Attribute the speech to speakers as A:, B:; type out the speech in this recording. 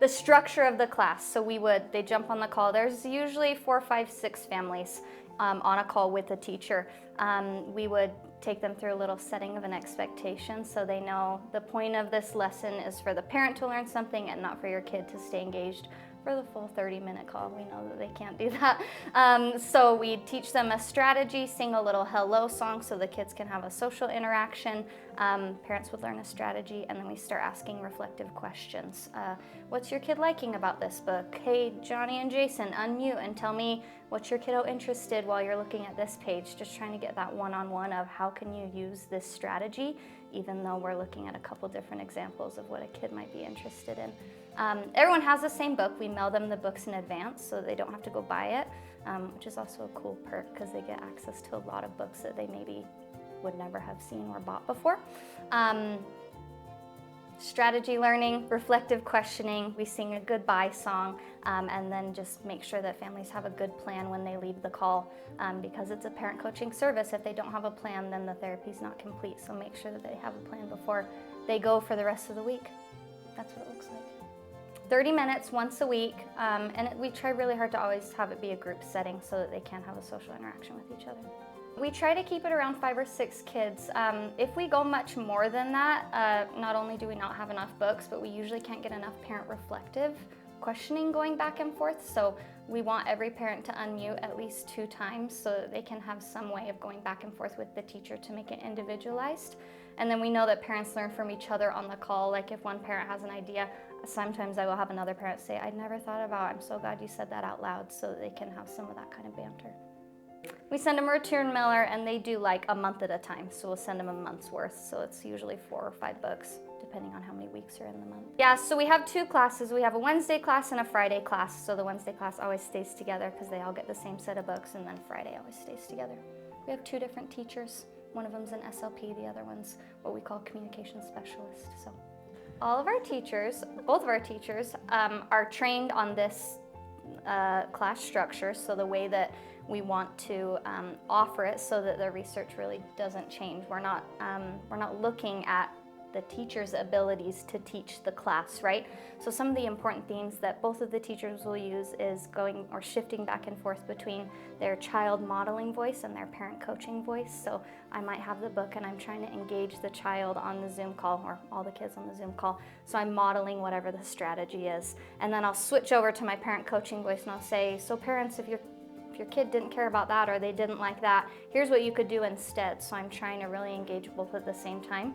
A: The structure of the class, so they jump on the call. There's usually 4, 5, 6 families on a call with a teacher. We would take them through a little setting of an expectation so they know the point of this lesson is for the parent to learn something and not for your kid to stay engaged for the full 30-minute call. We know that they can't do that. So we teach them a strategy, sing a little hello song so the kids can have a social interaction. Parents would learn a strategy, and then we start asking reflective questions. What's your kid liking about this book? Hey, Johnny and Jason, unmute and tell me what's your kiddo interested while you're looking at this page. Just trying to get that one-on-one of how can you use this strategy, even though we're looking at a couple different examples of what a kid might be interested in. Everyone has the same book. We mail them the books in advance so they don't have to go buy it, which is also a cool perk because they get access to a lot of books that they maybe would never have seen or bought before. Strategy learning, reflective questioning, we sing a goodbye song, and then just make sure that families have a good plan when they leave the call, because it's a parent coaching service. If they don't have a plan, then the therapy's not complete, so make sure that they have a plan before they go for the rest of the week. That's what it looks like. 30 minutes once a week, and we try really hard to always have it be a group setting so that they can have a social interaction with each other. We try to keep it around 5 or 6 kids. If we go much more than that, not only do we not have enough books, but we usually can't get enough parent reflective questioning going back and forth. So we want every parent to unmute at least 2 times so that they can have some way of going back and forth with the teacher to make it individualized. And then we know that parents learn from each other on the call. Like if one parent has an idea, sometimes I will have another parent say, I'd never thought about, I'm so glad you said that out loud, so that they can have some of that kind of banter. We send them a return mailer, and they do like a month at a time. So we'll send them a month's worth. So it's usually 4 or 5 books, depending on how many weeks are in the month. Yeah, so we have 2 classes. We have a Wednesday class and a Friday class. So the Wednesday class always stays together because they all get the same set of books, and then Friday always stays together. We have 2 different teachers. One of them's an SLP, the other one's what we call communication specialist. So all of our teachers, both of our teachers, are trained on this class structure. So the way that we want to offer it so that the research really doesn't change. We're not looking at the teacher's abilities to teach the class, right? So some of the important themes that both of the teachers will use is going or shifting back and forth between their child modeling voice and their parent coaching voice. So I might have the book and I'm trying to engage the child on the Zoom call, or all the kids on the Zoom call. So I'm modeling whatever the strategy is. And then I'll switch over to my parent coaching voice and I'll say, so parents, if your kid didn't care about that or they didn't like that, here's what you could do instead. So I'm trying to really engage both at the same time.